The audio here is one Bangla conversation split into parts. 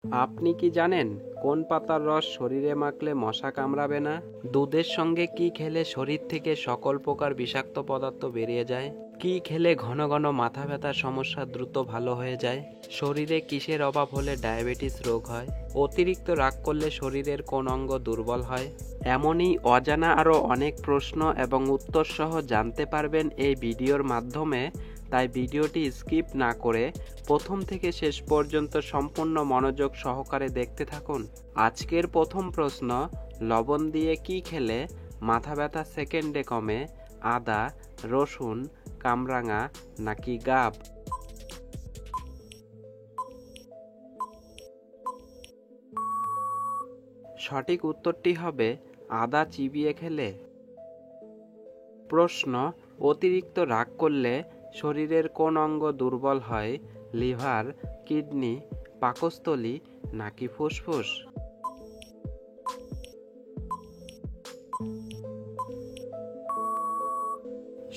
আপনি কি জানেন কোন পাতার রস শরীরে মাখলে মশা কামড়াবে না? দুধের সঙ্গে কি খেলে শরীর থেকে সকল প্রকার বিষাক্ত পদার্থ বেরিয়ে যায়? কি খেলে ঘন ঘন মাথা ব্যথার সমস্যা দ্রুত ভালো হয়ে যায়? শরীরে কিসের অভাব হলে ডায়াবেটিস রোগ হয়? অতিরিক্ত রাগ করলে শরীরের কোন অঙ্গ দুর্বল হয়? এমনই অজানা আরও অনেক প্রশ্ন এবং উত্তর সহ জানতে পারবেন এই ভিডিওর মাধ্যমে। তাই ভিডিওটি স্কিপ না করে প্রথম থেকে শেষ পর্যন্ত সম্পূর্ণ মনোযোগ সহকারে দেখতে থাকুন। আজকের প্রথম প্রশ্ন, লবণ দিয়ে কি খেলে মাথা ব্যথা সেকেন্ডে কমে? আদা, রসুন, কামরাঙা নাকি গাব? সঠিক উত্তরটি হবে আদা চিবিয়ে খেলে। প্রশ্ন, অতিরিক্ত রাগ করলে শরীরের কোন অঙ্গ দুর্বল হয়? লিভার, কিডনি, পাকস্থলী নাকি ফুসফুস?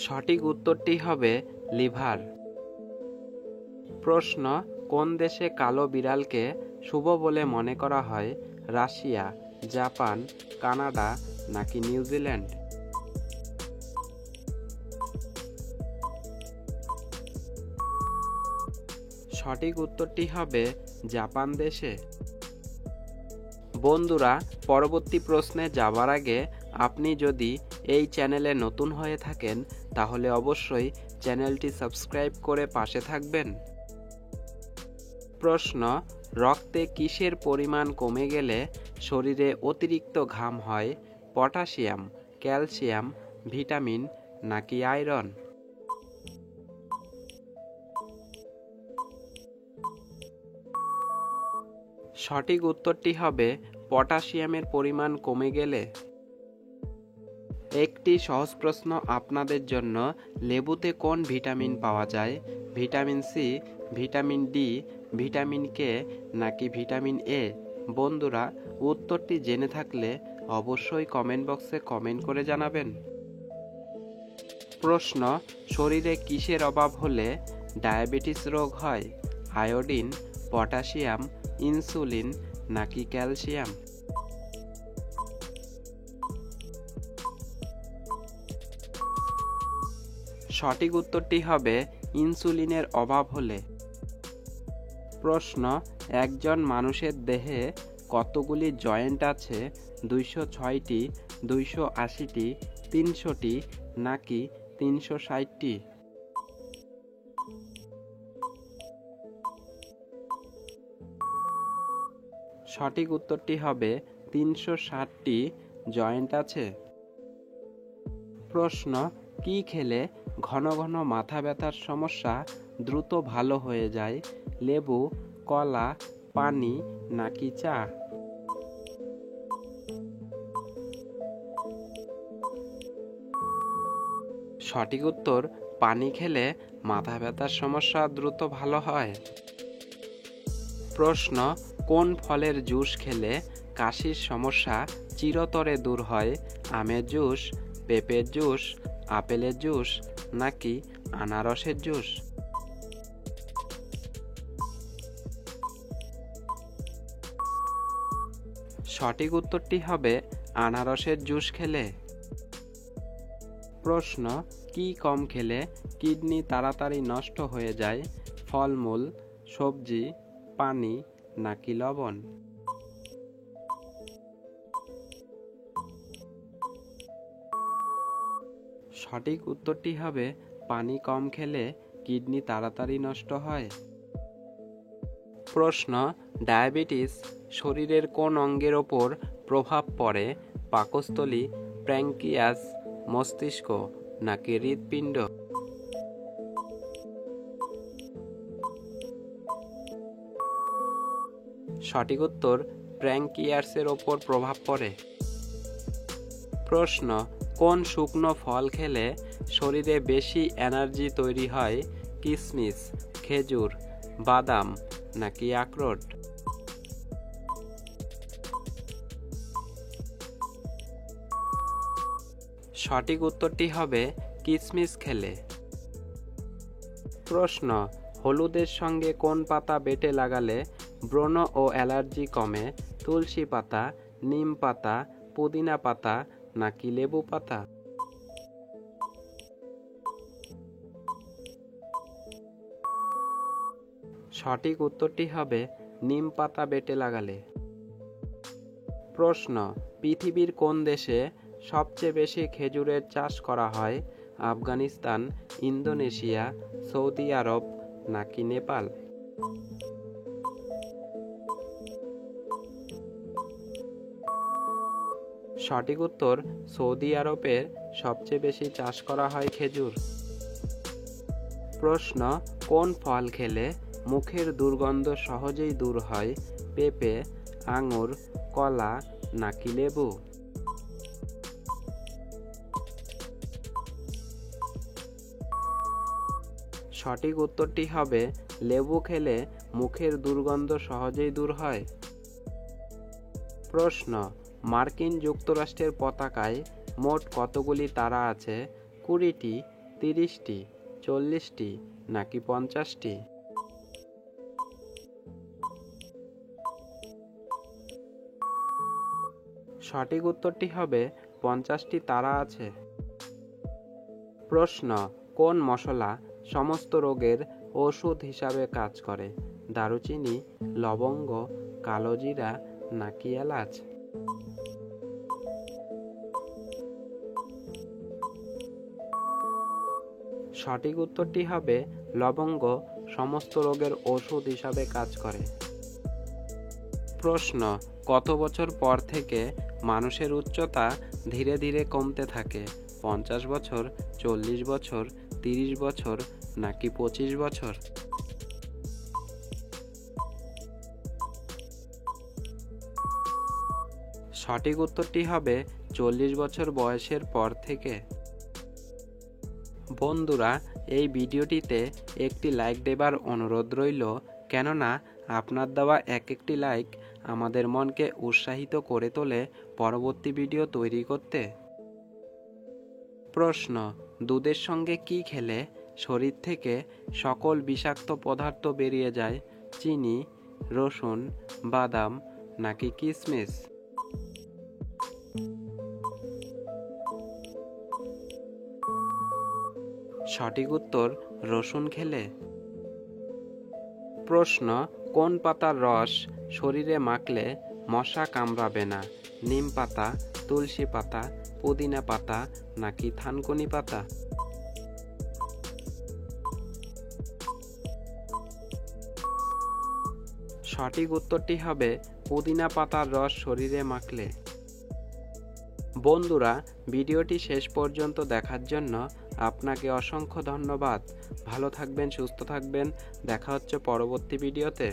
সঠিক উত্তরটি হবে লিভার। প্রশ্ন, কোন দেশে কালো বিড়ালকে শুভ বলে মনে করা হয়? রাশিয়া, জাপান, কানাডা নাকি নিউজিল্যান্ড? সঠিক উত্তরটি হবে জাপান দেশে। বন্ধুরা, পরবর্তী প্রশ্নে যাবার আগে আপনি যদি এই চ্যানেলে নতুন হয়ে থাকেন তাহলে অবশ্যই চ্যানেলটি সাবস্ক্রাইব করে পাশে থাকবেন। প্রশ্ন, রক্তে কিসের পরিমাণ কমে গেলে শরীরে অতিরিক্ত ঘাম হয়? পটাশিয়াম, ক্যালসিয়াম, ভিটামিন নাকি আয়রন? সঠিক উত্তরটি হবে পটাশিয়ামের পরিমাণ কমে গেলে। একটি সহজ প্রশ্ন আপনাদের জন্য, লেবুতে কোন ভিটামিন পাওয়া যায়? Vitamin C, vitamin D, vitamin K নাকি ভিটামিন এ? বন্ধুরা, উত্তরটি জেনে থাকলে অবশ্যই কমেন্ট বক্সে কমেন্ট করে জানাবেন। প্রশ্ন, শরীরে কিসের অভাব হলে ডায়াবেটিস রোগ হয়? আয়োডিন, পটাশিয়াম, ইনসুলিন নাকি ক্যালসিয়াম? সঠিক উত্তরটি হবে ইনসুলিনের অভাব হলে। প্রশ্ন, একজন মানুষের দেহে কতগুলি জয়েন্ট আছে? 206টি, 280টি, 300টি নাকি 360টি? সঠিক উত্তরটি হবে 360টি জয়েন্ট আছে। প্রশ্ন, কি খেলে ঘন ঘন মাথা ব্যথার সমস্যা দ্রুত ভালো হয়ে যায়? লেবু, কলা, পানি নাকি চা? সঠিক উত্তর, পানি খেলে মাথা ব্যথার সমস্যা দ্রুত ভালো হয়। প্রশ্ন, কোন ফলের জুস খেলে কাশির সমস্যা চিরতরে দূর হয়? আমের জুস, পেঁপের জুস, আপেলের জুস নাকি আনারসের জুস? সঠিক উত্তরটি হবে আনারসের জুস খেলে। প্রশ্ন, কি কম খেলে কিডনি তাড়াতাড়ি নষ্ট হয়ে যায়? ফলমূল, সবজি, পানি নাকি লবণ? সঠিক উত্তরটি হবে পানি কম খেলে কিডনি তাড়াতাড়ি নষ্ট হয়। প্রশ্ন, ডায়াবেটিস শরীরের কোন অঙ্গের ওপর প্রভাব পড়ে? পাকস্থলী, প্যাঙ্ক্রিয়াস, মস্তিষ্ক নাকি হৃৎপিণ্ড? সঠিক উত্তর, প্যাঙ্ক্রিয়াসের ওপর প্রভাব পড়ে। প্রশ্ন, কোন শুকনো ফল খেলে শরীরে বেশি এনার্জি তৈরি হয়? কিশমিশ, খেজুর, বাদাম নাকি আখরোট? সঠিক উত্তরটি হবে কিশমিশ খেলে। প্রশ্ন, হলুদের সঙ্গে কোন পাতা বেটে লাগালে ব্রণ ও অ্যালার্জি কমে তুলসী পাতা, নিম পাতা, পুদিনা পাতা নাকি লেবু পাতা? সঠিক উত্তরটি হবে নিম পাতা বেটে লাগালে। প্রশ্ন, পৃথিবীর কোন দেশে সবচেয়ে বেশি খেজুরের চাষ করা হয়? আফগানিস্তান, ইন্দোনেশিয়া, সৌদি আরব নাকি নেপাল? সঠিক উত্তর সৌদি আরবের সবচেয়ে বেশি চাষ করা হয় খেজুর। প্রশ্ন, কোন ফল খেলে মুখের দুর্গন্ধ সহজেই দূর হয়? পেঁপে, আঙুর, কলা নাকি লেবু? সঠিক উত্তরটি হবে লেবু খেলে মুখের দুর্গন্ধ সহজেই দূর হয়। প্রশ্ন, মার্কিন যুক্তরাষ্ট্রের পতাকায় মোট কতগুলি তারা আছে? 20টি, 30টি, 40টি নাকি 50টি? সঠিক উত্তরটি হবে 50টি তারা আছে। প্রশ্ন, কোন মশলা সমস্ত রোগের ওষুধ হিসাবে কাজ করে? দারুচিনি, লবঙ্গ, কালোজিরা নাকি এলাচ? সঠিক উত্তরটি হবে লবঙ্গ সমস্ত রোগের ওষুধ হিসাবে কাজ করে। প্রশ্ন, কত বছর পর থেকে মানুষের উচ্চতা ধীরে ধীরে কমতে থাকে? 50 বছর, 40 বছর, 30 বছর নাকি 25 বছর? সঠিক উত্তরটি হবে 40 বছর বয়সের পর থেকে। বন্ধুরা, এই ভিডিওটিতে একটি লাইক দেবার অনুরোধ রইল, কেননা আপনার দেওয়া একটি লাইক আমাদের মনকে উৎসাহিত করে তোলে পরবর্তী ভিডিও তৈরি করতে। প্রশ্ন, দুধের সঙ্গে কি খেলে শরীর থেকে সকল বিষাক্ত পদার্থ বেরিয়ে যায়? চিনি, রসুন, বাদাম নাকি কিশমিশ? সঠিক উত্তর রসুন খেলে। প্রশ্ন, কোন পাতার রস শরীরে মাখলে মশা কামড়াবে না? নিম পাতা, তুলসী পাতা, পুদিনা পাতা নাকি থানকুনি পাতা? সঠিক উত্তরটি হবে পুদিনা পাতার রস শরীরে মাখলে। বন্ধুরা, ভিডিওটি শেষ পর্যন্ত দেখার জন্য আপনাকে অসংখ্য ধন্যবাদ। ভালো থাকবেন, সুস্থ থাকবেন। দেখা হচ্ছে পরবর্তী ভিডিওতে।